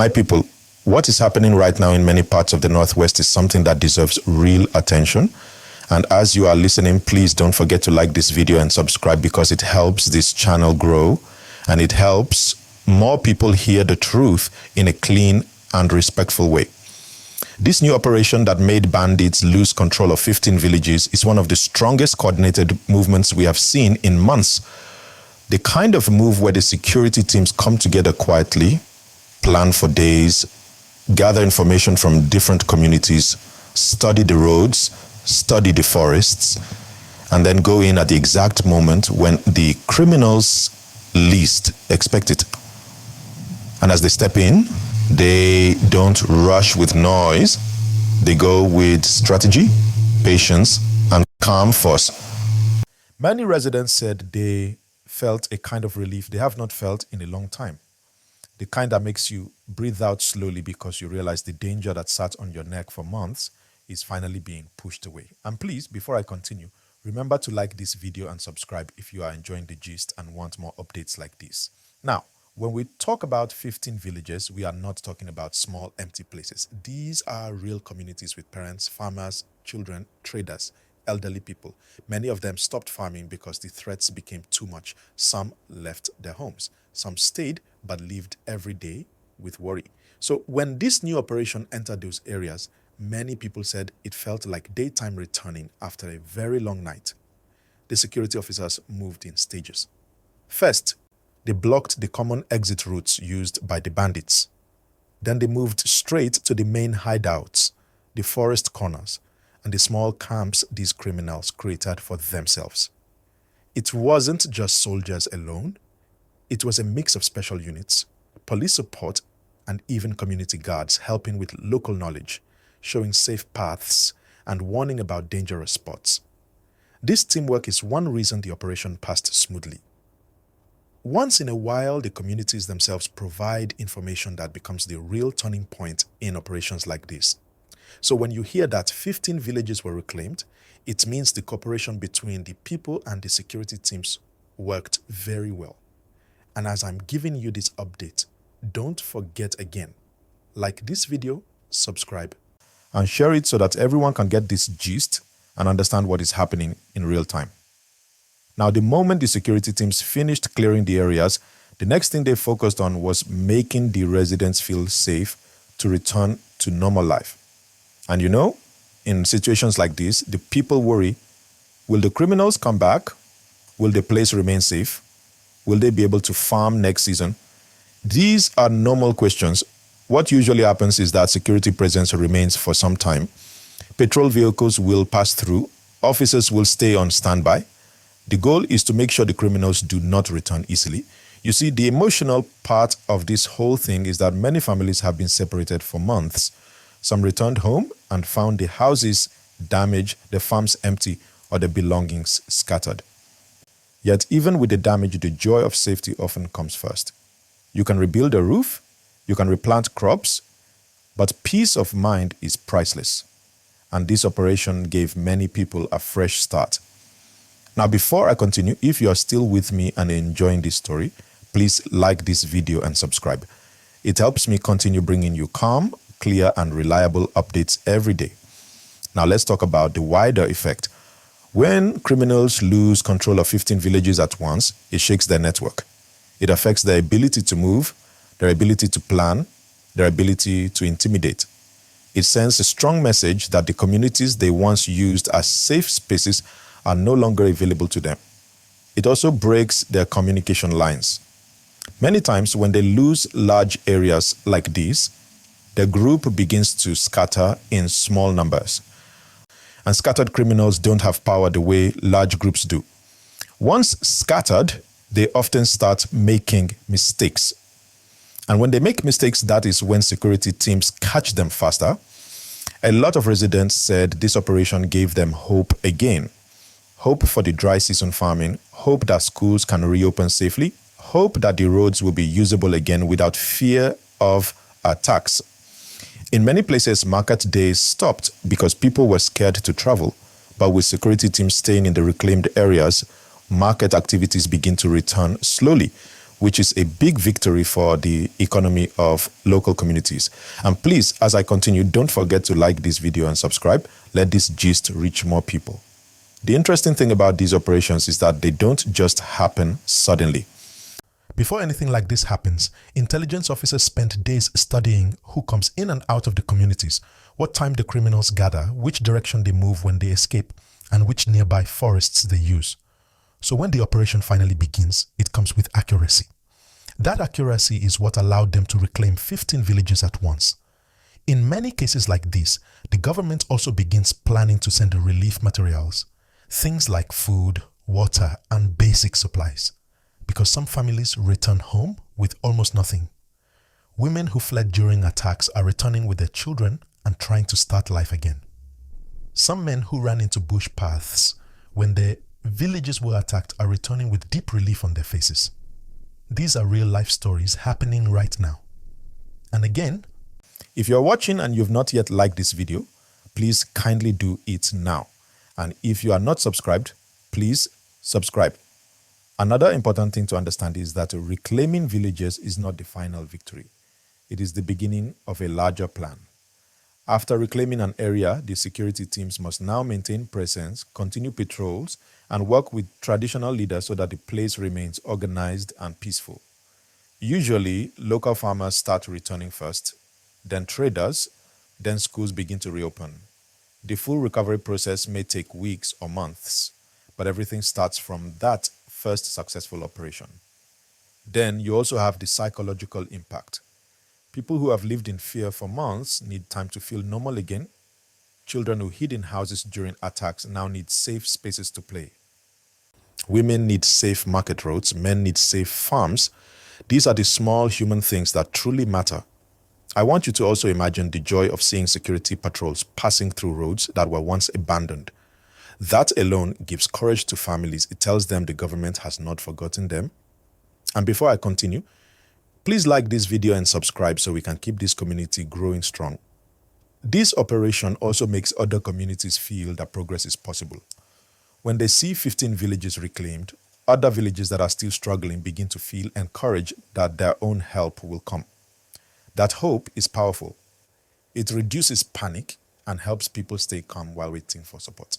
My people, what is happening right now in many parts of the Northwest is something that deserves real attention. And as you are listening, please don't forget to like this video and subscribe, because it helps this channel grow and it helps more people hear the truth in a clean and respectful way. This new operation that made bandits lose control of 15 villages is one of the strongest coordinated movements we have seen in months. The kind of move where the security teams come together quietly, plan for days, gather information from different communities, study the roads, study the forests, and then go in at the exact moment when the criminals least expect it. And as they step in, they don't rush with noise. They go with strategy, patience, and calm force. Many residents said they felt a kind of relief they have not felt in a long time. The kind that makes you breathe out slowly because you realize the danger that sat on your neck for months is finally being pushed away. And please, before I continue, remember to like this video and subscribe if you are enjoying the gist and want more updates like this. Now, when we talk about 15 villages, we are not talking about small empty places. These are real communities with parents, farmers, children, traders, elderly people. Many of them stopped farming because the threats became too much. Some left their homes. Some stayed but lived every day with worry. So when this new operation entered those areas, many people said it felt like daytime returning after a very long night. The security officers moved in stages. First, they blocked the common exit routes used by the bandits. Then they moved straight to the main hideouts, the forest corners, and the small camps these criminals created for themselves. It wasn't just soldiers alone. It was a mix of special units, police support, and even community guards helping with local knowledge, showing safe paths, and warning about dangerous spots. This teamwork is one reason the operation passed smoothly. Once in a while, the communities themselves provide information that becomes the real turning point in operations like this. So when you hear that 15 villages were reclaimed, it means the cooperation between the people and the security teams worked very well. And as I'm giving you this update, don't forget again, like this video, subscribe, and share it so that everyone can get this gist and understand what is happening in real time. Now, the moment the security teams finished clearing the areas, the next thing they focused on was making the residents feel safe to return to normal life. And you know, in situations like this, the people worry, will the criminals come back? Will the place remain safe? Will they be able to farm next season? These are normal questions. What usually happens is that security presence remains for some time. Patrol vehicles will pass through. Officers will stay on standby. The goal is to make sure the criminals do not return easily. You see, the emotional part of this whole thing is that many families have been separated for months. Some returned home and found the houses damaged, the farms empty, or the belongings scattered. Yet even with the damage, the joy of safety often comes first. You can rebuild a roof, you can replant crops, but peace of mind is priceless. And this operation gave many people a fresh start. Now, before I continue, if you are still with me and enjoying this story, please like this video and subscribe. It helps me continue bringing you calm, clear, and reliable updates every day. Now, let's talk about the wider effect. When criminals lose control of 15 villages at once, it shakes their network. It affects their ability to move, their ability to plan, their ability to intimidate. It sends a strong message that the communities they once used as safe spaces are no longer available to them. It also breaks their communication lines. Many times when they lose large areas like these, the group begins to scatter in small numbers. And scattered criminals don't have power the way large groups do. Once scattered, they often start making mistakes. And when they make mistakes, that is when security teams catch them faster. A lot of residents said this operation gave them hope again. Hope for the dry season farming, hope that schools can reopen safely, hope that the roads will be usable again without fear of attacks. In many places, market days stopped because people were scared to travel. But with security teams staying in the reclaimed areas, market activities begin to return slowly. which is a big victory for the economy of local communities. And please, as I continue, don't forget to like this video and subscribe. Let this gist reach more people. The interesting thing about these operations is that they don't just happen suddenly. Before anything like this happens, intelligence officers spent days studying who comes in and out of the communities, what time the criminals gather, which direction they move when they escape, and which nearby forests they use. So when the operation finally begins, it comes with accuracy. That accuracy is what allowed them to reclaim 15 villages at once. In many cases like this, the government also begins planning to send relief materials, things like food, water, and basic supplies, because some families return home with almost nothing. Women who fled during attacks are returning with their children and trying to start life again. Some men who ran into bush paths when their villages were attacked are returning with deep relief on their faces. These are real life stories happening right now. And again, if you're watching and you've not yet liked this video, please kindly do it now. And if you are not subscribed, please subscribe. Another important thing to understand is that reclaiming villages is not the final victory. It is the beginning of a larger plan. After reclaiming an area, the security teams must now maintain presence, continue patrols, and work with traditional leaders so that the place remains organized and peaceful. Usually, local farmers start returning first, then traders, then schools begin to reopen. The full recovery process may take weeks or months, but everything starts from that first successful operation. Then you also have the psychological impact. People who have lived in fear for months need time to feel normal again. Children who hid in houses during attacks now need safe spaces to play. Women need safe market roads. Men need safe farms. These are the small human things that truly matter. I want you to also imagine the joy of seeing security patrols passing through roads that were once abandoned. That alone gives courage to families. It tells them the government has not forgotten them. And before I continue, please like this video and subscribe so we can keep this community growing strong. This operation also makes other communities feel that progress is possible. When they see 15 villages reclaimed, other villages that are still struggling begin to feel encouraged that their own help will come. That hope is powerful. It reduces panic and helps people stay calm while waiting for support.